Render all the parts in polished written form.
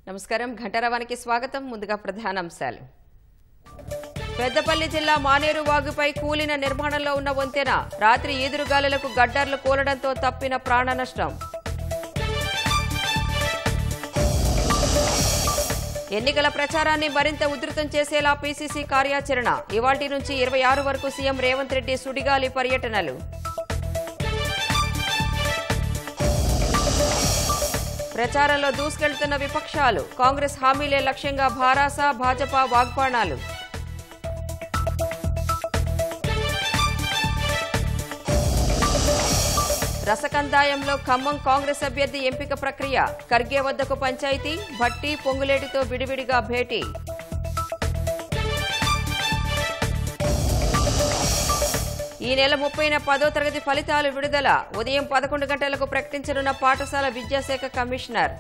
నమస్కారం ఘంటారావానికి స్వాగతం. ముందుగా ప్రధానాంశాలు. పెద్దపల్లి జిల్లా మానేరు వాగుపై కూలిన నిర్మాణంలో ఉన్న వంతెన రాత్రి ఈదురుగాలులకు గడ్డర్లు కూలడంతో తప్పిన ప్రాణ నష్టం. ఎన్నికల ప్రచారాన్ని మరింత ఉధృతం చేసేలా పీసీసీ కార్యాచరణ. ఇవాల్టి నుంచి 26 వరకు సీఎం రేవంత్ రెడ్డి సుడిగాలి పర్యటనలు. ప్రచారంలో దూసుకెళ్తున్న విపక్షాలు. కాంగ్రెస్ హామీలే లక్ష్యంగా భారాస భాజపా వాగ్బాణాలు. రసకందాయంలో ఖమ్మం కాంగ్రెస్ అభ్యర్థి ఎంపిక ప్రక్రియ. ఖర్గే వద్దకు పంచాయతీ, భట్టి పొంగులేటితో విడివిడిగా భేటీ. ఈ నెల 30న 10వ తరగతి ఫలితాలు విడుదల. ఉదయం 11 గంటలకు ప్రకటించనున్న పాఠశాల విద్యాశాఖ కమిషనర్.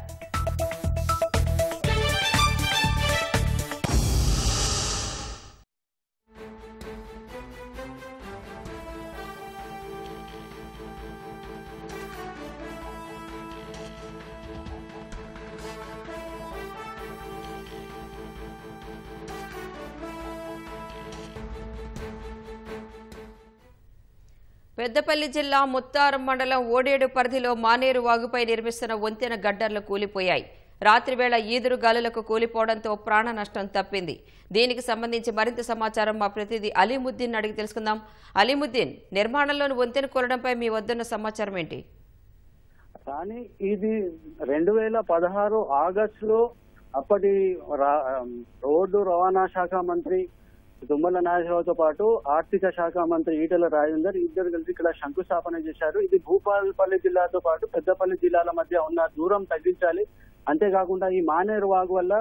పెద్దపల్లి జిల్లా ముత్తారం మండలం ఓడేడు పరిధిలో మానేరు వాగుపై నిర్మిస్తున్న వంతెన గడ్డర్లు కూలిపోయాయి. రాత్రివేళ ఈదురు గాలులకు కూలిపోవడంతో ప్రాణ నష్టం తప్పింది. దీనికి సంబంధించి మరింత సమాచారం మా ప్రతినిధి అలీముద్దీన్ అడిగి తెలుసుకుందాం. అలీముద్దీన్, నిర్మాణంలోని వంతెన కూలడంపై మీ వద్దన్న సమాచారం ఏంటి? కానీ ఇది 2016 ఆగస్టులో అప్పటి రోడ్డు రవాణా శాఖ మంత్రి తుమ్మల నాగేశ్వరరావుతో పాటు ఆర్థిక శాఖ మంత్రి ఈటెల రాజేందర్ ఇద్దరు కలిసి ఇక్కడ శంకుస్థాపన చేశారు. ఇది భూపాలపల్లి జిల్లాతో పాటు పెద్దపల్లి జిల్లాల మధ్య ఉన్న దూరం తగ్గించాలి. అంతేకాకుండా ఈ మానేరు వాగు వల్ల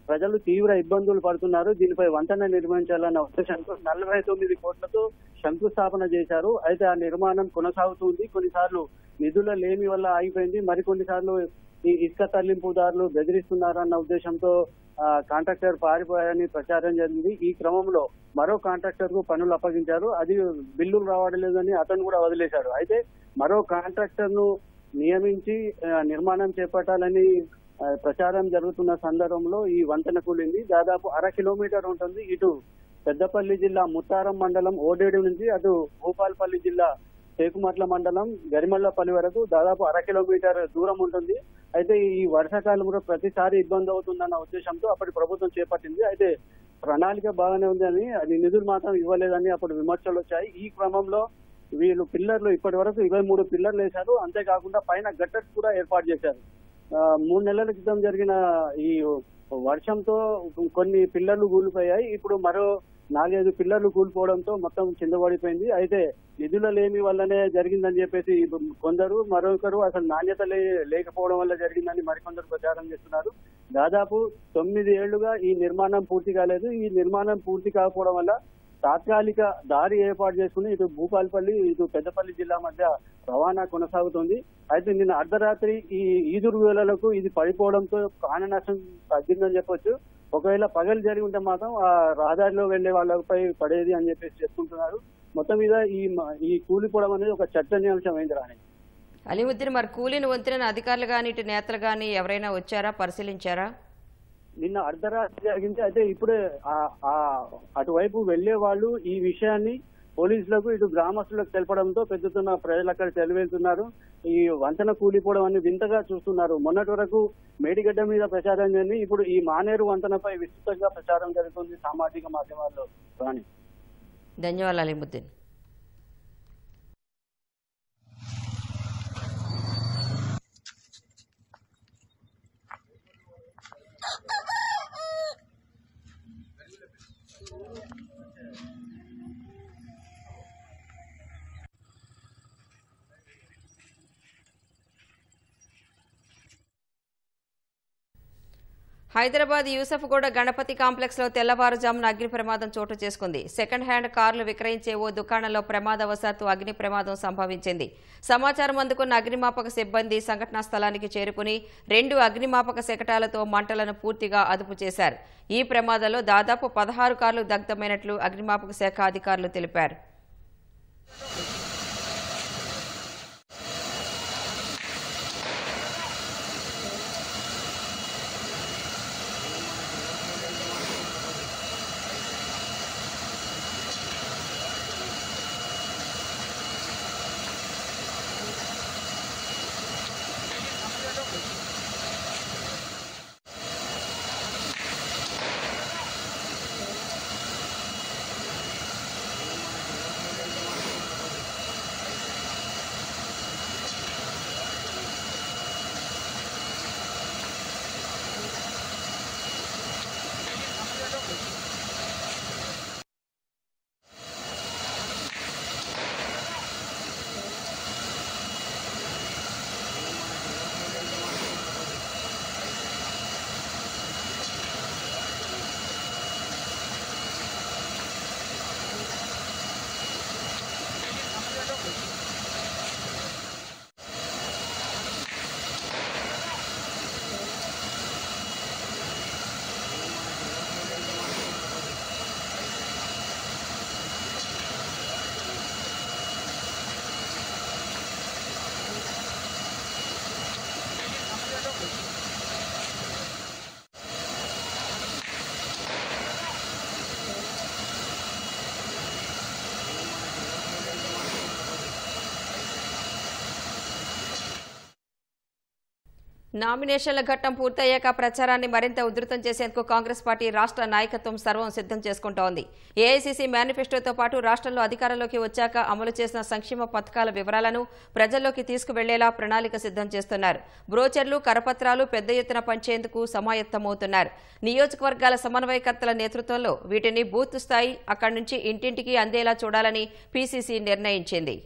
ప్రజలు తీవ్ర ఇబ్బందులు పడుతున్నారు. దీనిపై వంతెన నిర్మించాలన్న ఉద్దేశంతో 49 కోట్లతో శంకుస్థాపన చేశారు. అయితే ఆ నిర్మాణం కొనసాగుతుంది. కొన్నిసార్లు నిధుల లేమి వల్ల ఆగిపోయింది. మరికొన్నిసార్లు ఈ ఇసుక తరలింపుదారులు బెదిరిస్తున్నారన్న ఉద్దేశంతో కాంట్రాక్టర్ పారిపోయారని ప్రచారం జరిగింది. ఈ క్రమంలో మరో కాంట్రాక్టర్ కు పనులు అప్పగించారు. అది బిల్లులు రావడం లేదని అతను కూడా వదిలేశాడు. అయితే మరో కాంట్రాక్టర్ ను నియమించి నిర్మాణం చేపట్టాలని ప్రచారం జరుగుతున్న సందర్భంలో ఈ వంతెన కూలింది. దాదాపు 1/2 కిలోమీటర్ ఉంటుంది. ఇటు పెద్దపల్లి జిల్లా ముత్తారం మండలం ఓడేడు నుంచి అటు భూపాలపల్లి జిల్లా టేకుమట్ల మండలం గరిమల్లపల్లి వరకు దాదాపు 1/2 కిలోమీటర్ దూరం ఉంటుంది. అయితే ఈ వర్షాకాలంలో ప్రతిసారి ఇబ్బంది అవుతుందన్న ఉద్దేశంతో అప్పటి ప్రభుత్వం చేపట్టింది. అయితే ప్రణాళిక బాగానే ఉందని, అది నిధులు మాత్రం ఇవ్వలేదని అప్పుడు విమర్శలు వచ్చాయి. ఈ క్రమంలో వీళ్ళు పిల్లర్లు ఇప్పటి వరకు 23 పిల్లర్లు వేశారు. అంతేకాకుండా పైన గట్టర్స్ కూడా ఏర్పాటు చేశారు. 3 నెలల క్రితం జరిగిన ఈ వర్షంతో కొన్ని పిల్లర్లు కూలిపోయాయి. ఇప్పుడు మరో 4-5 పిల్లర్లు కూలిపోవడంతో మొత్తం కిందపడిపోయింది. అయితే నిధుల లేమి వల్లనే జరిగిందని చెప్పేసి కొందరు, మరొకరు అసలు నాణ్యత లేకపోవడం వల్ల జరిగిందని మరికొందరు ప్రచారం చేస్తున్నారు. దాదాపు 9 ఏళ్లుగా ఈ నిర్మాణం పూర్తి కాలేదు. ఈ నిర్మాణం పూర్తి కాకపోవడం వల్ల తాత్కాలిక దారి ఏర్పాటు చేసుకుని ఇటు భూపాలపల్లి ఇటు పెద్దపల్లి జిల్లా మధ్య రవాణా కొనసాగుతుంది. అయితే నిన్న అర్ధరాత్రి ఈ ఈదురు వేళలకు ఇది పడిపోవడంతో ప్రాణ నష్టం తగ్గిందని చెప్పొచ్చు. ఒకవేళ పగలు జరిగి ఉంటే మాత్రం ఆ రహదారిలో వెళ్లే వాళ్ళపై పడేది అని చెప్పేసి చెప్పుకుంటున్నారు. మొత్తం మీద ఈ కూలిపోవడం అనేది ఒక చర్చనీయాంశం అయింది. రాని అలీముద్దీన్, మరి కూలిన వంతెన అధికారులు కానీ ఇటు నేతలు కానీ ఎవరైనా వచ్చారా, పరిశీలించారా? నిన్న అర్ధరాత్రి జరిగింది. అయితే ఇప్పుడే అటువైపు వెళ్లే వాళ్ళు ఈ విషయాన్ని పోలీసులకు ఇటు గ్రామస్తులకు తెలపడంతో పెద్దతున్న ప్రజలు అక్కడ తెలివెళ్తున్నారు. ఈ వంతెన కూలిపోవడం అని వింతగా చూస్తున్నారు. మొన్నటి వరకు మేడిగడ్డ మీద ప్రచారం జరిగింది. ఇప్పుడు ఈ మానేరు వంతెనపై విస్తృతంగా ప్రచారం జరుగుతుంది సామాజిక మాధ్యమాల్లో. రాని ధన్యవాదాలు అలీముద్దీన్. హైదరాబాద్ యూసఫ్గూడ గణపతి కాంప్లెక్స్ లో తెల్లవారుజామున అగ్ని ప్రమాదం చోటు చేసుకుంది. సెకండ్ హ్యాండ్ కార్లు విక్రయించే ఓ దుకాణంలో ప్రమాదవశాత్తు అగ్ని ప్రమాదం సంభవించింది. సమాచారం అందుకున్న అగ్నిమాపక సిబ్బంది సంఘటనా స్థలానికి చేరుకుని 2 అగ్నిమాపక శకటాలతో మంటలను పూర్తిగా అదుపు చేశారు. ఈ ప్రమాదంలో దాదాపు 16 కార్లు దగ్ధమైనట్లు అగ్నిమాపక శాఖ అధికారులు తెలిపారు. నామినేషన్ల ఘట్టం పూర్తయ్యాక ప్రచారాన్ని మరింత ఉధృతం చేసేందుకు కాంగ్రెస్ పార్టీ రాష్ట్ర నాయకత్వం సర్వం సిద్ధం చేసుకుంటోంది. ఏఐసీసీ మేనిఫెస్టోతో పాటు రాష్ట్రంలో అధికారంలోకి వచ్చాక అమలు చేసిన సంక్షేమ పథకాల వివరాలను ప్రజల్లోకి తీసుకువెళ్లేలా ప్రణాళిక సిద్ధం చేస్తున్నారు. బ్రోచర్లు, కరపత్రాలు పెద్ద ఎత్తున పంచేందుకు సమాయత్తమవుతున్నారు. నియోజకవర్గాల సమన్వయకర్తల నేతృత్వంలో వీటిని బూత్ స్థాయి అక్కడి నుంచి ఇంటింటికి అందేలా చూడాలని పీసీసీ నిర్ణయించింది.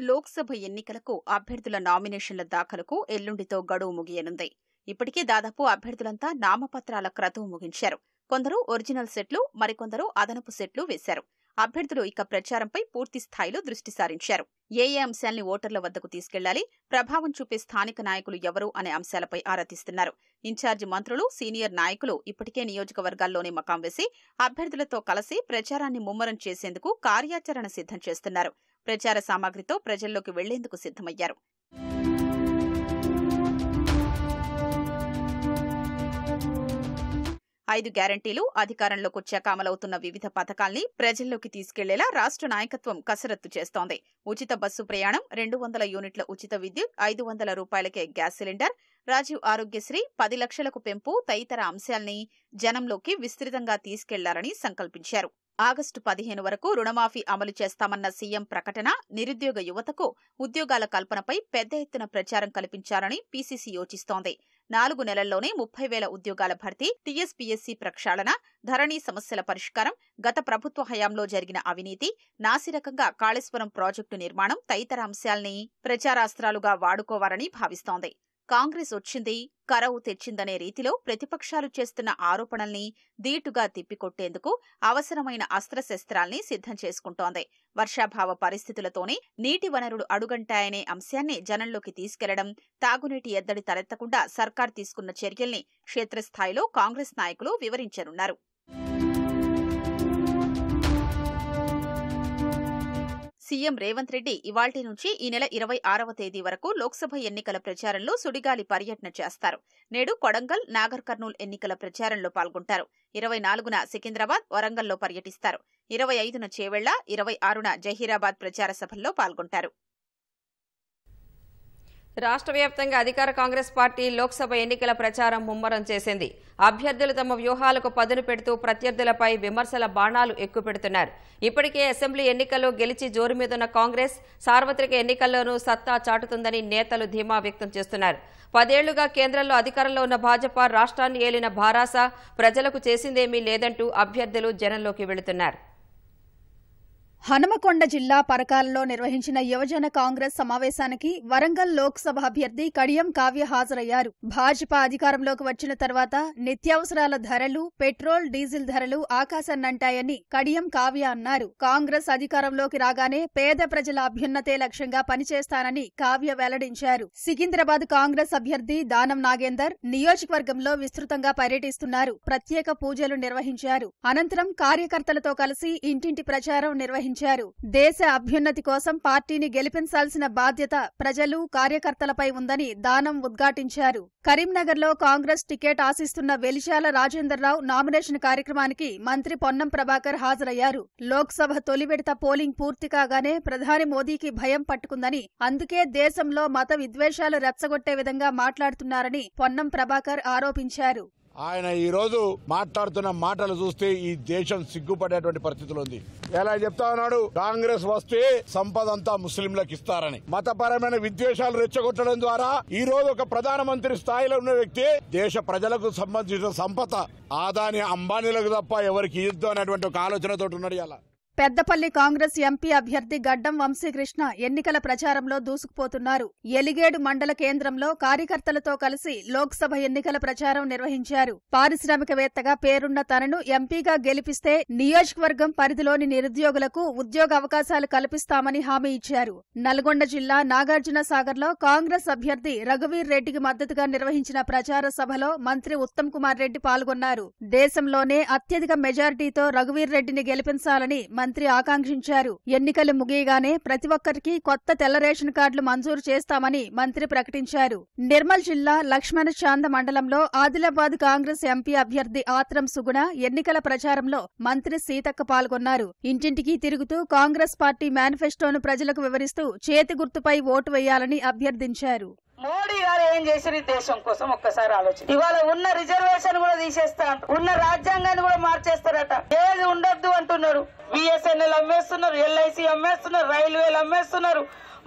లోక్సభ ఎన్నికలకు అభ్యర్థుల నామినేషన్ల దాఖలకు ఎల్లుండితో గడువు ముగియనుంది. ఇప్పటికే దాదాపు అభ్యర్థులంతా నామపత్రాల క్రతువు ముగించారు. కొందరు ఒరిజినల్ సెట్లు, మరికొందరు అదనపు సెట్లు వేశారు. అభ్యర్థులు ఇక ప్రచారంపై పూర్తి స్థాయిలో దృష్టి సారించారు. ఏ అంశాల్ని ఓటర్ల వద్దకు తీసుకెళ్లాలి, ప్రభావం చూపే స్థానిక నాయకులు ఎవరు అనే అంశాలపై ఆరా తీస్తున్నారు. ఇన్ఛార్జి మంత్రులు, సీనియర్ నాయకులు ఇప్పటికే నియోజకవర్గాల్లోనే మకాం వేసి అభ్యర్థులతో కలిసి ప్రచారాన్ని ముమ్మరం చేసేందుకు కార్యాచరణ సిద్ధం చేస్తున్నారు. ప్రచార సామాగ్రితో ప్రజల్లోకి వెళ్లేందుకు సిద్ధమయ్యారు. ఐదు గ్యారంటీలు, అధికారంలోకి వచ్చాక అమలవుతున్న వివిధ పథకాల్ని ప్రజల్లోకి తీసుకెళ్లేలా రాష్ట్ర నాయకత్వం కసరత్తు చేస్తోంది. ఉచిత బస్సు ప్రయాణం, 200 యూనిట్ల ఉచిత విద్యుత్, 500 రూపాయలకే గ్యాస్ సిలిండర్, రాజీవ్ ఆరోగ్యశ్రీ, 10 లక్షలకు పెంపు తదితర అంశాల్ని జనంలోకి విస్తృతంగా తీసుకెళ్లాలని సంకల్పించారు. ఆగస్టు 15 వరకు రుణమాఫీ అమలు చేస్తామన్న సీఎం ప్రకటన, నిరుద్యోగ యువతకు ఉద్యోగాల కల్పనపై పెద్ద ఎత్తున ప్రచారం కల్పించాలని పీసీసీ యోచిస్తోంది. 4 నెలల్లోనే 30,000 ఉద్యోగాల భర్తీ, టీఎస్పీఎస్సీ ప్రక్షాళన, ధరణి సమస్యల పరిష్కారం, గత ప్రభుత్వ హయాంలో జరిగిన అవినీతి, నాసిరకంగా కాళేశ్వరం ప్రాజెక్టు నిర్మాణం తదితర అంశాల్ని ప్రచారాస్త్రాలుగా వాడుకోవాలని భావిస్తోంది. కాంగ్రెస్ వచ్చింది, కరవు తెచ్చిందనే రీతిలో ప్రతిపక్షాలు చేస్తున్న ఆరోపణల్ని ధీటుగా తిప్పికొట్టేందుకు అవసరమైన అస్త్రశస్త్రాల్ని సిద్ధం చేసుకుంటోంది. వర్షాభావ పరిస్థితులతోనే నీటి వనరులు అడుగంటాయనే అంశాన్ని జనంలోకి తీసుకెళ్లడం, తాగునీటి ఎద్దడి తలెత్తకుండా సర్కార్ తీసుకున్న చర్యల్ని క్షేత్రస్థాయిలో కాంగ్రెస్ నాయకులు వివరించనున్నారు. సీఎం రేవంత్ రెడ్డి ఇవాళ్టి నుంచి ఈ నెల 26వ తేదీ వరకు లోక్సభ ఎన్నికల ప్రచారంలో సుడిగాలి పర్యటన చేస్తారు. నేడు కొడంగల్, నాగర్ కర్నూల్ ఎన్నికల ప్రచారంలో పాల్గొంటారు. 24న సికింద్రాబాద్, వరంగల్లో పర్యటిస్తారు. 25న చేవెళ్ల, 26న జహీరాబాద్ ప్రచార సభల్లో పాల్గొంటారు. రాష్ట్ర వ్యాప్తంగా అధికార కాంగ్రెస్ పార్టీ లోక్సభ ఎన్నికల ప్రచారం ముమ్మరం చేసింది. అభ్యర్థులు తమ వ్యూహాలకు పదును పెడుతూ ప్రత్యర్థులపై విమర్శల బాణాలు ఎక్కుపెడుతున్నారు. ఇప్పటికే అసెంబ్లీ ఎన్నికల్లో గెలిచి జోరు మీదున్న కాంగ్రెస్ సార్వత్రిక ఎన్నికల్లోనూ సత్తా చాటుతుందని నేతలు ధీమా వ్యక్తం చేస్తున్నారు. 10 ఏళ్లుగా కేంద్రంలో అధికారంలో ఉన్న భాజపా రాష్ట్రాన్ని ఏలిన భారాస ప్రజలకు చేసిందేమీ లేదంటూ అభ్యర్థులు జనంలోకి వెళుతున్నారు. హనుమకొండ జిల్లా పరకాలలో నిర్వహించిన యువజన కాంగ్రెస్ సమావేశానికి వరంగల్ లోక్సభ అభ్యర్థి కడియం కావ్య హాజరయ్యారు. భాజపా అధికారంలోకి వచ్చిన తర్వాత నిత్యావసరాల ధరలు, పెట్రోల్, డీజిల్ ధరలు ఆకాశాన్నంటాయని కడియం కావ్య అన్నారు. కాంగ్రెస్ అధికారంలోకి రాగానే పేద ప్రజల అభ్యున్నతే లక్ష్యంగా పనిచేస్తానని కావ్య వెల్లడించారు. సికింద్రాబాద్ కాంగ్రెస్ అభ్యర్థి దానం నాగేందర్ నియోజకవర్గంలో విస్తృతంగా పర్యటిస్తున్నారు. ప్రత్యేక పూజలు నిర్వహించారు. అనంతరం కార్యకర్తలతో కలిసి ఇంటింటి ప్రచారం నిర్వహించారు. దేశ అభ్యున్నతి కోసం పార్టీని గెలిపించాల్సిన బాధ్యత ప్రజలు, కార్యకర్తలపై ఉందని దానం ఉద్ఘాటించారు. కరీంనగర్లో కాంగ్రెస్ టికెట్ ఆశిస్తున్న వెలిశాల రాజేందర్రావు నామినేషన్ కార్యక్రమానికి మంత్రి పొన్నం ప్రభాకర్ హాజరయ్యారు. లోక్సభ తొలి విడత పోలింగ్ పూర్తి కాగానే ప్రధాని మోదీకి భయం పట్టుకుందని, అందుకే దేశంలో మత విద్వేషాలు రెచ్చగొట్టే విధంగా మాట్లాడుతున్నారని పొన్నం ప్రభాకర్ ఆరోపించారు. ఆయన ఈ రోజు మాట్లాడుతున్న మాటలు చూస్తే ఈ దేశం సిగ్గుపడేటువంటి పరిస్థితులు ఉంది. ఎలా చెప్తా ఉన్నాడు, కాంగ్రెస్ వస్తే సంపద అంతా ముస్లింలకు ఇస్తారని. మతపరమైన విద్వేషాలు రెచ్చగొట్టడం ద్వారా ఈ రోజు ఒక ప్రధానమంత్రి స్థాయిలో ఉన్న వ్యక్తి దేశ ప్రజలకు సంబంధించిన సంపద ఆదాని అంబానీలకు తప్ప ఎవరికి ఇద్దు అనేటువంటి ఒక ఆలోచనతో ఉన్నాడు. అలా పెద్దపల్లి కాంగ్రెస్ ఎంపీ అభ్యర్థి గడ్డం వంశీకృష్ణ ఎన్నికల ప్రచారంలో దూసుకుపోతున్నారు. ఎలిగేడు మండల కేంద్రంలో కార్యకర్తలతో కలిసి లోక్సభ ఎన్నికల ప్రచారం నిర్వహించారు. పారిశ్రామికవేత్తగా పేరున్న తనను ఎంపీగా గెలిపిస్తే నియోజకవర్గం పరిధిలోని నిరుద్యోగులకు ఉద్యోగ అవకాశాలు కల్పిస్తామని హామీ ఇచ్చారు. నల్గొండ జిల్లా నాగార్జున సాగర్లో కాంగ్రెస్ అభ్యర్థి రఘువీర్ రెడ్డికి మద్దతుగా నిర్వహించిన ప్రచార సభలో మంత్రి ఉత్తమ్ కుమార్ రెడ్డి పాల్గొన్నారు. దేశంలోనే అత్యధిక మెజారిటీతో రఘువీర్ రెడ్డిని గెలిపించాలని మంత్రి ఆకాంక్షించారు. ఎన్నికలు ముగియగానే ప్రతి ఒక్కరికి కొత్త తెల్ల రేషన్ కార్డులు మంజూరు చేస్తామని మంత్రి ప్రకటించారు. నిర్మల్ జిల్లా లక్ష్మణచాంద మండలంలో ఆదిలాబాద్ కాంగ్రెస్ ఎంపీ అభ్యర్థి ఆత్రం సుగుణ ఎన్నికల ప్రచారంలో మంత్రి సీతక్క పాల్గొన్నారు. ఇంటింటికి తిరుగుతూ కాంగ్రెస్ పార్టీ మేనిఫెస్టోను ప్రజలకు వివరిస్తూ చేతి గుర్తుపై ఓటు వేయాలని అభ్యర్థించారు. మోడీ గారు ఏం చేశారు ఈ దేశం కోసం ఒక్కసారి ఆలోచన. ఇవాళ ఉన్న రిజర్వేషన్ కూడా తీసేస్తా, ఉన్న రాజ్యాంగాన్ని కూడా మార్చేస్తారట. ఏది ఉండద్దు అంటున్నారు. బిఎస్ఎన్ఎల్ అమ్మేస్తున్నారు, ఎల్ఐసి అమ్మేస్తున్నారు, రైల్వేలు అమ్మేస్తున్నారు,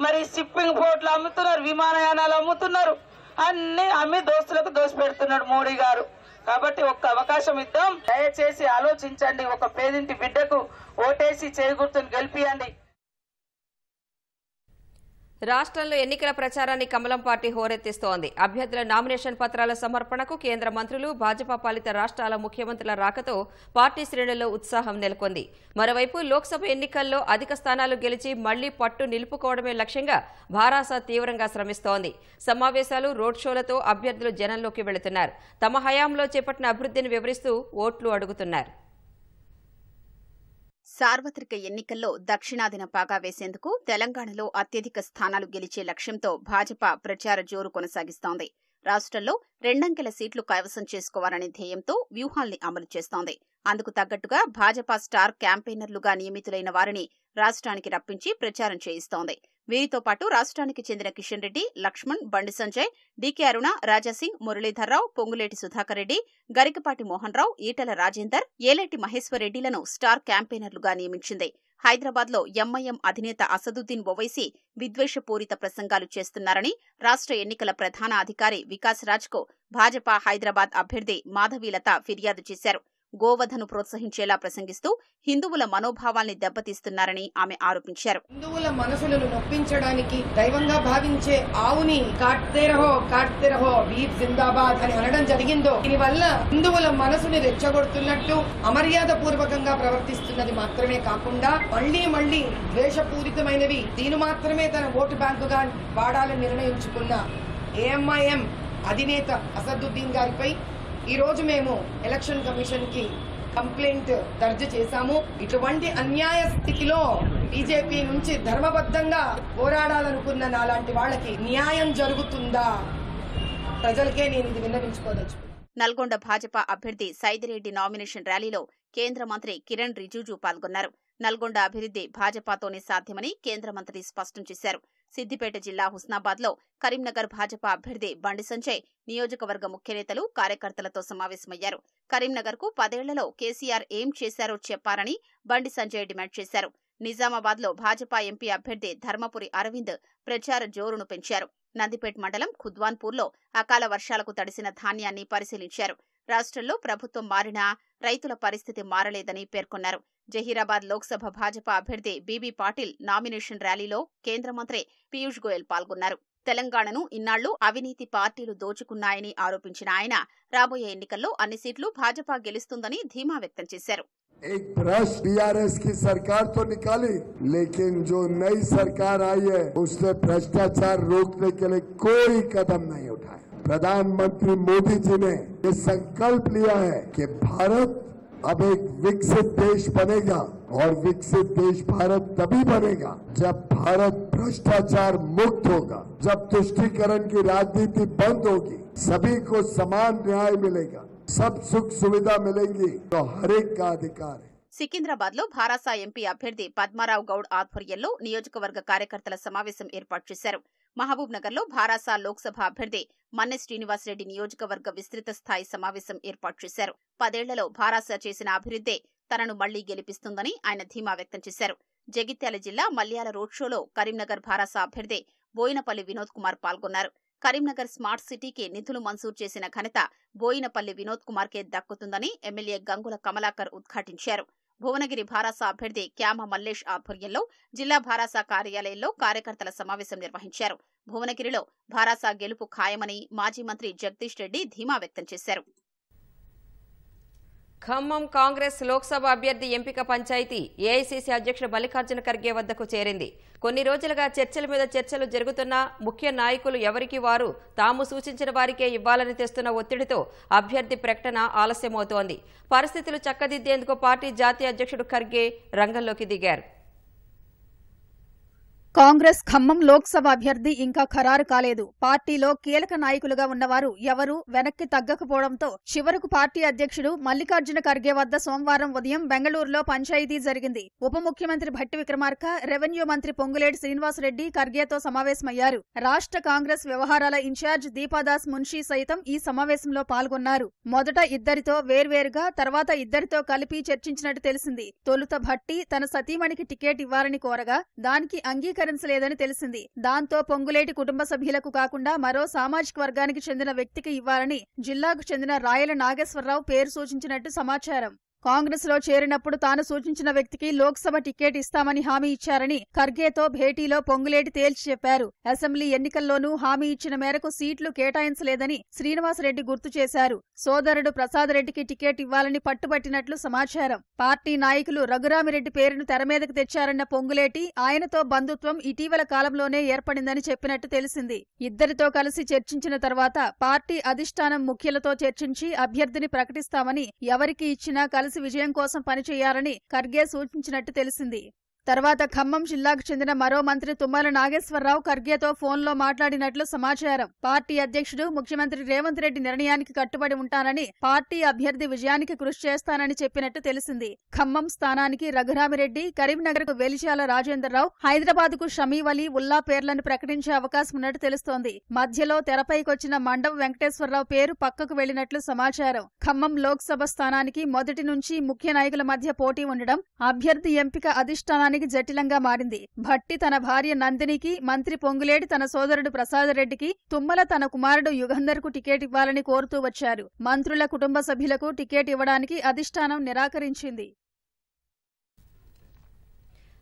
మరి షిప్పింగ్ పోర్ట్లు అమ్ముతున్నారు, విమానయానాలు అమ్ముతున్నారు. అన్ని అమ్మి దోస్తులకు దోసి పెడుతున్నాడు మోడీ గారు. కాబట్టి ఒక్క అవకాశం ఇద్దాం, దయచేసి ఆలోచించండి. ఒక పేదింటి బిడ్డకు ఓటేసి చేకూర్చుని గెలిపియండి. రాష్ట్రంలో ఎన్నికల ప్రచారాన్ని కమలం పార్టీ హోరెత్తిస్తోంది. అభ్యర్థుల నామినేషన్ పత్రాల సమర్పణకు కేంద్ర మంత్రులు, భాజపా పాలిత రాష్ట్రాల ముఖ్యమంత్రుల రాకతో పార్టీ శ్రేణుల్లో ఉత్సాహం నెలకొంది. మరోవైపు లోక్సభ ఎన్నికల్లో అధిక స్థానాలు గెలిచి మళ్లీ పట్టు నిలుపుకోవడమే లక్ష్యంగా భారాస తీవ్రంగా శ్రమిస్తోంది. సమావేశాలు, రోడ్ షోలతో అభ్యర్థులు జనంలోకి వెళుతున్నారు. తమ హయాంలో చేపట్టిన అభివృద్ధిని వివరిస్తూ ఓట్లు అడుగుతున్నారు. సార్వత్రిక ఎన్నికల్లో దక్షిణాదిన పాగా వేసేందుకు తెలంగాణలో అత్యధిక స్థానాలు గెలిచే లక్ష్యంతో భాజపా ప్రచార జోరు కొనసాగిస్తోంది. రాష్ట్రంలో 2 అంకెల సీట్లు కైవసం చేసుకోవాలనే ధ్యేయంతో వ్యూహాల్ని అమలు చేస్తోంది. అందుకు తగ్గట్టుగా భాజపా స్టార్ క్యాంపెయినర్లుగా నియమితులైన వారిని రాష్ట్రానికి రప్పించి ప్రచారం చేయిస్తోంది. వీరితో పాటు రాష్ట్రానికి చెందిన కిషన్ రెడ్డి, లక్ష్మణ్, బండి సంజయ్, డీకే అరుణ, రాజాసింగ్, మురళీధర్రావు, పొంగులేటి సుధాకర్ రెడ్డి, గరికపాటి మోహన్ రావు, ఈటల రాజేందర్, ఏలేటి మహేశ్వర్ రెడ్డిలను స్టార్ క్యాంపెయినర్లుగా నియమించింది. హైదరాబాద్ లో ఎంఐఎం అధినేత అసదుద్దీన్ ఓవైసీ విద్వేషపూరిత ప్రసంగాలు చేస్తున్నారని రాష్ట్ర ఎన్నికల ప్రధాన అధికారి వికాస్ రాజ్ కు భాజపా హైదరాబాద్ అభ్యర్థి మాధవీలత ఫిర్యాదు చేశారు. గోవధను ప్రోత్సహించేలా ప్రసంగిస్తూ హిందువుల మనోభావాల్ని దెబ్బతీస్తున్నారని ఆమె ఆరోపించారు. హిందువుల మనసులను నొప్పించడానికి దైవంగా భావించే ఆవుని కాట్తే రహో వీర్ జిందాబాద్ అని అనడం జరిగిందో, దీనివల్ల హిందువుల మనసుని రెచ్చగొడుతున్నట్టు అమర్యాద పూర్వకంగా ప్రవర్తిస్తున్నది మాత్రమే కాకుండా మళ్లీ ద్వేషపూరితమైనవి దీని మాత్రమే తన ఓటు బ్యాంకుగా వాడాలని నిర్ణయించుకున్న ఏఎంఐఎం అధినేత అసదుద్దీన్ గారిపై ఈ రోజు మేము ఎలక్షన్ కమిషన్ కి కంప్లైంట్ దర్జు చేశాము. ఇటువంటి అన్యాయ స్థితిలో బీజేపీ నుంచి ధర్మబద్ధంగా పోరాడాలనుకున్న నాలాంటి వాళ్ళకి న్యాయం జరుగుతుందా? ప్రజలకే నేను ఇది విన్నవించుకోదలుచుకున్నాను. నల్గొండ భాజపా అభ్యర్థి సైదిరెడ్డి నామినేషన్ ర్యాలీలో కేంద్ర మంత్రి కిరణ్ రిజిజు పాల్గొన్నారు. నల్గొండ అభివృద్ధి భాజపాతోనే సాధ్యమని కేంద్ర మంత్రి స్పష్టం చేశారు. సిద్దిపేట జిల్లా హుస్నాబాద్ లో కరీంనగర్ భాజపా అభ్యర్థి బండి సంజయ్ నియోజకవర్గ ముఖ్యనేతలు, కార్యకర్తలతో సమావేశమయ్యారు. కరీంనగర్ కు 10 ఏళ్లలో కేసీఆర్ ఏం చేశారో చెప్పారని బండి సంజయ్ డిమాండ్ చేశారు. నిజామాబాద్ లో భాజపా ఎంపీ అభ్యర్థి ధర్మపురి అరవింద్ ప్రచార జోరును పెంచారు. నందిపేట్ మండలం ఖుద్వాన్పూర్లో అకాల వర్షాలకు తడిసిన ధాన్యాన్ని పరిశీలించారు. రాష్ట్రంలో ప్రభుత్వం మారినా రైతుల పరిస్థితి మారలేదని పేర్కొన్నారు. జహీరాబాద్ లోక్సభ భాజపా అభ్యర్థి బీబీ పాటిల్ నామినేషన్ ర్యాలీలో కేంద్ర మంత్రి పీయూష్ గోయల్ పాల్గొన్నారు. తెలంగాణను ఇన్నాళ్లు అవినీతి పార్టీలు దోచుకున్నాయని ఆరోపించిన ఆయన రాబోయే ఎన్నికల్లో అన్ని సీట్లు భాజపా గెలుస్తుందని ధీమా వ్యక్తం చేశారు. एक भ्रष्ट बीआरएस की सरकार तो निकाली, लेकिन जो नई सरकार आई है उसने भ्रष्टाचार रोकने के लिए कोई कदम नहीं उठाया। प्रधानमंत्री मोदी जी ने ये संकल्प लिया है कि भारत अब एक विकसित देश बनेगा, और विकसित देश भारत तभी बनेगा जब भारत भ्रष्टाचार मुक्त होगा, जब तुष्टीकरण की राजनीति बंद होगी, सभी को समान न्याय मिलेगा, सब सुख सुविधा मिलेंगी, तो हर एक का अधिकार है. సికింద్రాబాద్ లో భారాస ఎంపీ అభ్యర్థి పద్మారావు గౌడ్ ఆధ్వర్యంలో నియోజకవర్గ కార్యకర్తల సమావేశం ఏర్పాటు చేశారు. మహబూబ్ నగర్ లో భారాస లోక్సభ అభ్యర్థి మన్నె శ్రీనివాసరెడ్డి నియోజకవర్గ విస్తృత స్థాయి సమావేశం ఏర్పాటు చేశారు. 10 ఏళ్లలో భారాస చేసిన అభివృద్ధే తనను మళ్లీ గెలిపిస్తుందని ఆయన ధీమా వ్యక్తం చేశారు. జగిత్యాల జిల్లా మల్యాల రోడ్ షోలో కరీంనగర్ భారాస అభ్యర్థి బోయినపల్లి వినోద్ కుమార్ పాల్గొన్నారు. కరీంనగర్ స్మార్ట్ సిటీకి నిధులు మంజూరు చేసిన ఘనత బోయినపల్లి వినోద్ కుమార్కే దక్కుతుందని ఎమ్మెల్యే గంగుల కమలాకర్ ఉద్ఘాటించారు. భువనగిరి భారాస అభ్యర్థి క్యామ మల్లేష్ ఆధ్వర్యంలో జిల్లా భారాస కార్యాలయంలో కార్యకర్తల సమావేశం నిర్వహించారు. భువనగిరిలో భారాస గెలుపు ఖాయమని మాజీ మంత్రి జగదీష్ రెడ్డి ధీమా వ్యక్తం చేశారు. ఖమ్మం కాంగ్రెస్ లోక్సభ అభ్యర్థి ఎంపిక పంచాయతీ ఏఐసీసీ అధ్యక్షుడు మల్లికార్జున ఖర్గే వద్దకు చేరింది. కొన్ని రోజులుగా చర్చల మీద చర్చలు జరుగుతున్నా ముఖ్య నాయకులు ఎవరికి వారు తాము సూచించిన వారికే ఇవ్వాలని తెస్తున్న ఒత్తిడితో అభ్యర్థి ప్రకటన ఆలస్యమవుతోంది. పరిస్థితులు చక్కదిద్దేందుకు పార్టీ జాతీయ అధ్యక్షుడు ఖర్గే రంగంలోకి దిగారు. కాంగ్రెస్ ఖమ్మం లోక్సభ అభ్యర్థి ఇంకా ఖరారు కాలేదు. పార్టీలో కీలక నాయకులుగా ఉన్నవారు ఎవరూ వెనక్కి తగ్గకపోవడంతో చివరకు పార్టీ అధ్యక్షుడు మల్లికార్జున ఖర్గే వద్ద సోమవారం ఉదయం బెంగళూరులో పంచాయతీ జరిగింది. ఉప ముఖ్యమంత్రి భట్టి విక్రమార్క, రెవెన్యూ మంత్రి పొంగులేటి శ్రీనివాసరెడ్డి ఖర్గేతో సమావేశమయ్యారు. రాష్ట్ర కాంగ్రెస్ వ్యవహారాల ఇన్ఛార్జ్ దీపాదాస్ మున్షీ సైతం ఈ సమావేశంలో పాల్గొన్నారు. మొదట ఇద్దరితో వేర్వేరుగా, తర్వాత ఇద్దరితో కలిపి చర్చించినట్టు తెలిసింది. తొలుత భట్టి తన సతీమణికి టికెట్ ఇవ్వాలని కోరగా దానికి అంగీకరించలేదని తెలిసింది. దాంతో పొంగులేటి కుటుంబ సభ్యులకు కాకుండా మరో సామాజిక వర్గానికి చెందిన వ్యక్తికి ఇవ్వాలని జిల్లాకు చెందిన రాయల నాగేశ్వరరావు పేరు సూచించినట్టు సమాచారం. కాంగ్రెస్ లో చేరినప్పుడు తాను సూచించిన వ్యక్తికి లోక్సభ టికెట్ ఇస్తామని హామీ ఇచ్చారని ఖర్గేతో భేటీలో పొంగులేటి తేల్చి చెప్పారు. అసెంబ్లీ ఎన్నికల్లోనూ హామీ ఇచ్చిన మేరకు సీట్లు కేటాయించలేదని శ్రీనివాసరెడ్డి గుర్తు చేశారు. సోదరుడు ప్రసాద్ రెడ్డికి టికెట్ ఇవ్వాలని పట్టుబట్టినట్లు సమాచారం. పార్టీ నాయకులు రఘురామిరెడ్డి పేరును తెరమీదకు తెచ్చారన్న పొంగులేటి ఆయనతో బంధుత్వం ఇటీవల కాలంలోనే ఏర్పడిందని చెప్పినట్టు తెలిసింది. ఇద్దరితో కలిసి చర్చించిన తర్వాత పార్టీ అధిష్టానం ముఖ్యులతో చర్చించి అభ్యర్థిని ప్రకటిస్తామని, ఎవరికి ఇచ్చినా కలిసి విజయం కోసం పనిచేయాలని ఖర్గే సూచించినట్టు తెలిసింది. తర్వాత ఖమ్మం జిల్లాకు చెందిన మరో మంత్రి తుమ్మల నాగేశ్వరరావు ఖర్గేతో ఫోన్లో మాట్లాడినట్లు సమాచారం. పార్టీ అధ్యక్షుడు ముఖ్యమంత్రి రేవంత్ రెడ్డి నిర్ణయానికి కట్టుబడి ఉంటానని, పార్టీ అభ్యర్థి విజయానికి కృషి చేస్తానని చెప్పినట్టు తెలిసింది. ఖమ్మం స్థానానికి రఘురామిరెడ్డి, కరీంనగర్కు వెలిచాల రాజేందర్రావు, హైదరాబాద్కు షమీవలి, ఉల్లా పేర్లను ప్రకటించే అవకాశం ఉన్నట్టు తెలుస్తోంది. మధ్యలో తెరపైకొచ్చిన మండవ వెంకటేశ్వరరావు పేరు పక్కకు వెళ్లినట్లు సమాచారం. ఖమ్మం లోక్సభ స్థానానికి మొదటి నుంచి ముఖ్య నాయకుల మధ్య పోటీ ఉండడం అభ్యర్థి ఎంపిక అధిష్టానానికి జటిలంగా మారింది. భట్టి తన భార్య నందినికి, మంత్రి పొంగులేటి తన సోదరుడు ప్రసాద్ రెడ్డికి, తుమ్మల తన కుమారుడు యుగంధర్ కు టికెట్ ఇవ్వాలని కోరుతూ వచ్చారు. మంత్రుల కుటుంబ సభ్యులకు టికెట్ ఇవ్వడానికి అధిష్టానం నిరాకరించింది.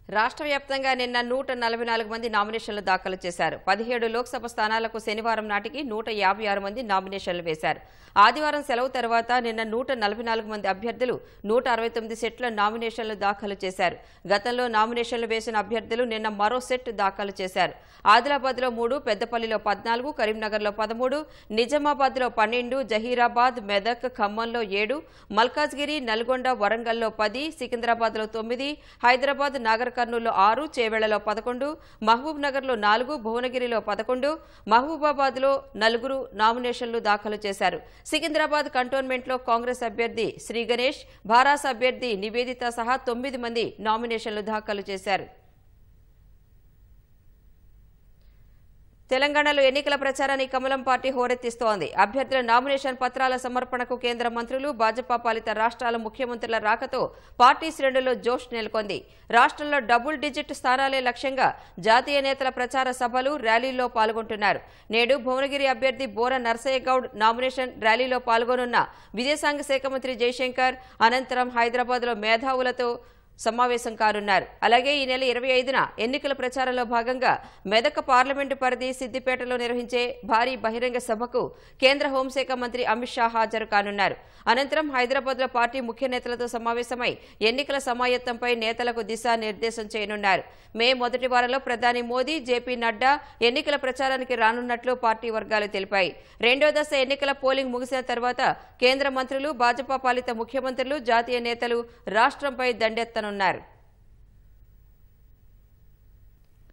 రాష్ట్ర వ్యాప్తంగా నిన్న 144 మంది నామినేషన్లు దాఖలు చేశారు. 17 లోక్సభ స్థానాలకు శనివారం నాటికి 156 మంది నామినేషన్లు వేశారు. ఆదివారం సెలవు తర్వాత నిన్న 144 మంది అభ్యర్థులు 169 సెట్ల నామినేషన్లు దాఖలు చేశారు. గతంలో నామినేషన్లు వేసిన అభ్యర్థులు నిన్న మరో సెట్ దాఖలు చేశారు. ఆదిలాబాద్లో 3, పెద్దపల్లిలో 14, కరీంనగర్లో 13, నిజామాబాద్లో 12, జహీరాబాద్, మెదక్, ఖమ్మంలో 7, మల్కాజ్గిరి, నల్గొండ, వరంగల్లో 10, సికింద్రాబాద్లో 9, హైదరాబాద్, నాగర్ కర్నూలులో 6, చేవెళ్లలో 11, మహబూబ్ నగర్లో 4, భువనగిరిలో 11, మహబూబాబాద్లో 4 నామినేషన్లు దాఖలు చేశారు. సికింద్రాబాద్ కంటోన్మెంట్లో కాంగ్రెస్ అభ్యర్థి శ్రీ గణేష్, భారాస అభ్యర్థి నివేదిత సహా 9 మంది నామినేషన్లు దాఖలు చేశారు. తెలంగాణలో ఎన్నికల ప్రచారాన్ని కమలం పార్టీ హోరెత్తిస్తోంది. అభ్యర్థుల నామినేషన్ పత్రాల సమర్పణకు కేంద్ర మంత్రులు, భాజపా పాలిత రాష్ట్రాల ముఖ్యమంత్రుల రాకతో పార్టీ శ్రేణుల్లో జోష్ నెలకొంది. రాష్ట్రంలో డబుల్ డిజిట్ స్థానాలే లక్ష్యంగా జాతీయ నేతల ప్రచార సభలు, ర్యాలీల్లో పాల్గొంటున్నారు. నేడు భువనగిరి అభ్యర్థి బోర నర్సయ్య గౌడ్ నామినేషన్ ర్యాలీలో పాల్గొనున్న విదేశాంగ శాఖ మంత్రి జైశంకర్ అనంతరం హైదరాబాద్లో మేధావులతో సమావేశం కానున్నారు. అలాగే ఈ నెల 25న ఎన్నికల ప్రచారంలో భాగంగా మెదక్ పార్లమెంటు పరిధి సిద్దిపేటలో నిర్వహించే భారీ బహిరంగ సభకు కేంద్ర హోంశాఖ మంత్రి అమిత్ షా హాజరు కానున్నారు. అనంతరం హైదరాబాద్లో పార్టీ ముఖ్య నేతలతో సమావేశమై ఎన్నికల సమాయత్తంపై నేతలకు దిశానిర్దేశం చేయనున్నారు. మే మొదటి వారంలో ప్రధాని మోదీ, జేపీ నడ్డా ఎన్నికల ప్రచారానికి రానున్నట్లు పార్టీ వర్గాలు తెలిపాయి. రెండో దశ ఎన్నికల పోలింగ్ ముగిసిన తర్వాత కేంద్ర మంత్రులు, భాజపా పాలిత ముఖ్యమంత్రులు, జాతీయ నేతలు రాష్ట్రంపై దండెత్తనున్నారు.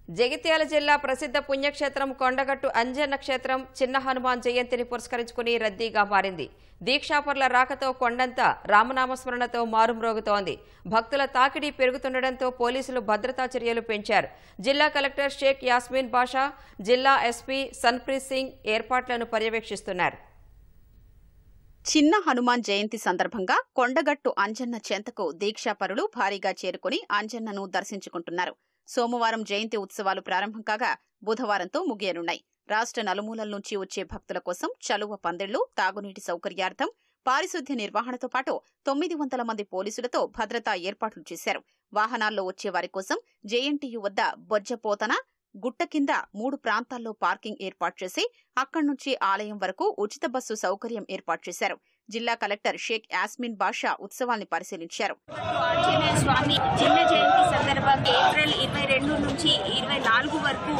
జగిత్యాల జిల్లా ప్రసిద్ధ పుణ్యక్షేత్రం కొండగట్టు అంజన్న క్షేత్రం చిన్న హనుమాన్ జయంతిని పురస్కరించుకుని రద్దీగా మారింది. దీక్షాపరుల రాకతో కొండంతా రామనామస్మరణతో మారుమ్రోగుతోంది. భక్తుల తాకిడి పెరుగుతుండటంతో పోలీసులు భద్రతా చర్యలు పెంచారు. జిల్లా కలెక్టర్ షేక్ యాస్మిన్ బాషా, జిల్లా ఎస్పీ సన్ప్రీత్ సింగ్ ఏర్పాట్లను పర్యవేక్షిస్తున్నారు. చిన్న హనుమాన్ జయంతి సందర్భంగా కొండగట్టు అంజన్న చెంతకు దీక్షాపరులు భారీగా చేరుకుని అంజన్నను దర్శించుకుంటున్నారు. సోమవారం జయంతి ఉత్సవాలు ప్రారంభం కాగా బుధవారంతో ముగియనున్నాయి. రాష్ట్ర నలుమూలల నుంచి వచ్చే భక్తుల కోసం చలువ పందిళ్లు, తాగునీటి సౌకర్యార్థం, పారిశుద్ధ్య నిర్వహణతో పాటు 900 మంది పోలీసులతో భద్రతా ఏర్పాట్లు చేశారు. వాహనాల్లో వచ్చే వారి కోసం జేఎన్టీయూ వద్ద బొజ్జపోతన, గుట్ట కింద 3 ప్రాంతాల్లో పార్కింగ్ ఏర్పాటు చేసి అక్కడి నుంచి ఆలయం వరకు ఉచిత బస్సు సౌకర్యం ఏర్పాటు చేశారు. జిల్లా కలెక్టర్ షేక్ యాస్మిన్ బాషా ఉత్సవాల్ని పరిశీలించారు. ఆంజనేయ స్వామి చిన్న జయంతి సందర్భంగా ఏప్రిల్ 22 నుంచి 24 వరకు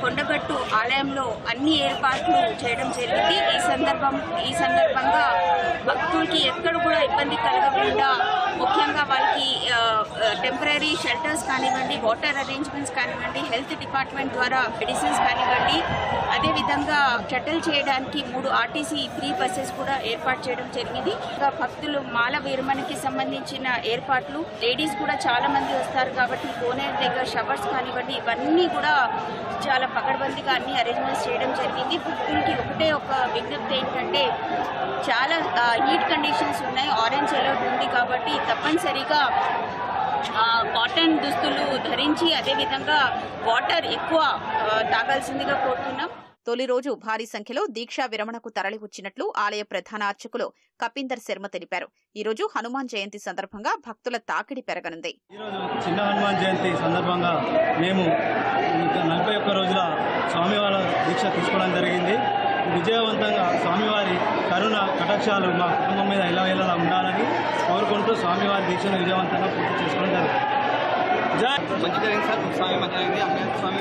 కొండగట్టు ఆలయంలో అన్ని ఏర్పాట్లు చేయడం జరిగింది. ఈ సందర్భంగా భక్తులకి ఎక్కడ కూడా ఇబ్బంది కలగకుండా ముఖ్యంగా వాళ్ళకి టెంపరీ షెల్టర్స్ కానివ్వండి, వాటర్ అరేంజ్మెంట్స్ కానివ్వండి, హెల్త్ డిపార్ట్మెంట్ ద్వారా మెడిసిన్స్ కానివ్వండి, అదేవిధంగా షటిల్ చేయడానికి 3 ఆర్టీసీ ఫ్రీ బస్సెస్ కూడా ఏర్పాటు చేయడం జరిగింది. ఇంకా భక్తులు మాల విరమణకి సంబంధించిన ఏర్పాట్లు, లేడీస్ కూడా చాలా మంది వస్తారు కాబట్టి కోనేరు దగ్గర షవర్స్ కానివ్వండి, ఇవన్నీ కూడా చాలా పకడ్బందీగా అన్ని అరేంజ్మెంట్స్ చేయడం జరిగింది. భక్తులకి ఒకటే ఒక విజ్ఞప్తి ఏంటంటే చాలా హీట్ కండిషన్స్ ఉన్నాయి, ఆరెంజ్ అలర్ట్ ఉంది కాబట్టి తప్పనిసరిగా కాటన్ దుస్తులు ధరించి అదేవిధంగా వాటర్ ఎక్కువ తాగాల్సిందిగా కోరుతున్నాం. తొలి రోజు భారీ సంఖ్యలో దీక్షా విరమణకు తరలివచ్చినట్లు ఆలయ ప్రధాన అర్చకులు కపీందర్ శర్మ తెలిపారు. ఈ రోజు హనుమాన్ జయంతి సందర్భంగా భక్తుల తాకిడి పెరగనుంది. చిన్న హనుమాన్ జయంతి సందర్భంగా మేము 41 రోజుల స్వామివారి దీక్ష తీసుకోవడం జరిగింది. విజయవంతంగా స్వామివారి కరుణ కటాక్షాలు మా కుటుంబం మీద ఇలా ఉండాలని కోరుకుంటూ స్వామివారి దీక్షను విజయవంతంగా పూర్తి చేసుకోవడం జరుగుతుంది. మంచి జరిగింది సార్, స్వామి మంచి జరిగింది, స్వామి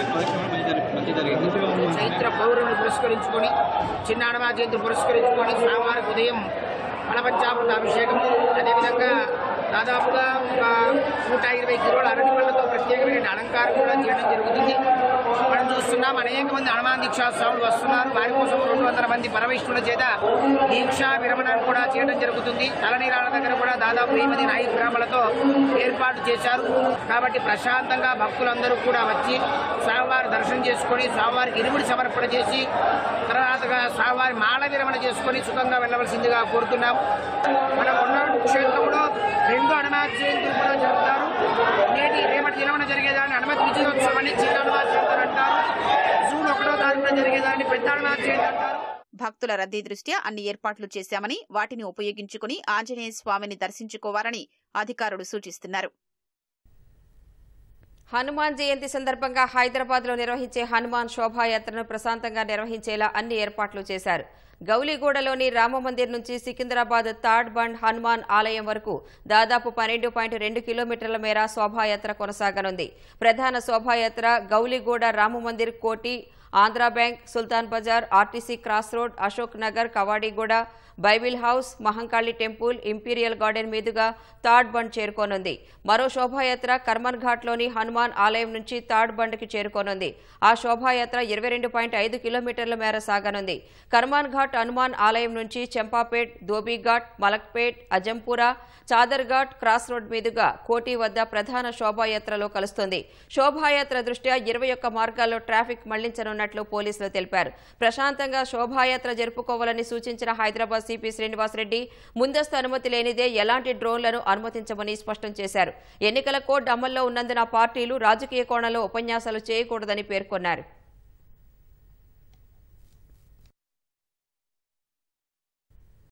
మంచి జరిగింది. చైత్ర పౌర్ణమిని పురస్కరించుకొని చిన్న హనుమాన్ జయంతి పురస్కరించుకొని స్వామివారికి ఉదయం ఫలపంచామృత అభిషేకము, అదేవిధంగా దాదాపుగా ఒక 120 కిలోల అరటి పళ్ళతో ప్రత్యేకమైన అలంకారం కూడా చేయడం జరుగుతుంది. మనం చూస్తున్నాం అనేక మంది హనుమాన్ దీక్షా స్వాములు వస్తున్నారు. వారి కోసం 200 మంది పరమేశ్వరుల చేత దీక్షా విరమణను కూడా చేయడం జరుగుతుంది. తలనీరాల దగ్గర కూడా దాదాపు 8 నాయి గ్రామాలతో ఏర్పాటు చేశారు. కాబట్టి ప్రశాంతంగా భక్తులందరూ కూడా వచ్చి స్వామివారి దర్శనం చేసుకొని స్వామివారికి ఇరుముడి సమర్పణ చేసి తర్వాతగా స్వామివారి మాల విరమణ చేసుకొని సుఖంగా వెళ్ళవలసిందిగా కోరుతున్నాము. మన కొండగట్టు క్షేత్రంలో 2 హనుమాన్ జయంతులు కూడా జరుపుతారు. నేటి రేపటి దినమున జరిగేదాన్ని హనుమతి విజయోత్సవం అని చిన్న హనుమాన్ జయంతి అంటారు. జూన్ 1వ తారీఖున జరిగేదాన్ని పెద్ద హనుమాన్ జయంతి అంటారు. భక్తుల రద్దీ దృష్ట్యా అన్ని ఏర్పాట్లు చేశామని, వాటిని ఉపయోగించుకుని ఆంజనేయ స్వామిని దర్శించుకోవాలని అధికారులు సూచిస్తున్నారు. హనుమాన్ జయంతి సందర్భంగా హైదరాబాద్లో నిర్వహించే హనుమాన్ శోభాయాత్రను ప్రశాంతంగా నిర్వహించేలా అన్ని ఏర్పాట్లు చేశారు. గౌలిగూడలోని రామమందిర్ నుంచి సికింద్రాబాద్ థర్డ్ బండ్ హనుమాన్ ఆలయం వరకు దాదాపు 12.2 కిలోమీటర్ల మేర శోభాయాత్ర కొనసాగనుంది. ప్రధాన శోభాయాత్ర గౌలిగూడ రామమందిర్, కోటి, ఆంధ్రా బ్యాంక్, సుల్తాన్ Bazar, RTC cross road, Ashok Nagar, Kavadiguda, Bible house, Mahankali temple, imperial garden మీదుగా థర్డ్ బండ్ చేరుకోనుంది. మరో శోభాయాత్ర కర్మన్ ఘాట్లోని హనుమాన్ ఆలయం నుంచి థర్డ్ బండ్కి చేరుకోనుంది. ఆ శోభాయాత్ర 22.5 కిలోమీటర్ల మేర సాగనుంది. కర్మన్ ఘాట్ హనుమాన్ ఆలయం నుంచి చెంపాపేట్, ధోబీఘాట్, మలక్పేట్, అజంపురా, చాదర్ఘాట్ క్రాస్ రోడ్ మీదుగా కోటి వద్ద ప్రధాన శోభాయాత్రలో కలుస్తుంది. శోభాయాత్ర దృష్ట్యా 21 మార్గాల్లో ట్రాఫిక్ మళ్లించనున్నట్లు పోలీసులు తెలిపారు. ప్రశాంతంగా శోభాయాత్ర జరుపుకోవాలని సూచించిన హైదరాబాద్ సిపి శ్రీనివాసరెడ్డి ముందస్తు అనుమతి లేనిదే ఎలాంటి డ్రోన్లను అనుమతించమని స్పష్టం చేశారు. ఎన్నికల కోడ్ అమల్లో ఉన్నందున పార్టీలు రాజకీయ కోణంలో ఉపన్యాసాలు చేయకూడదని పేర్కొన్నారు.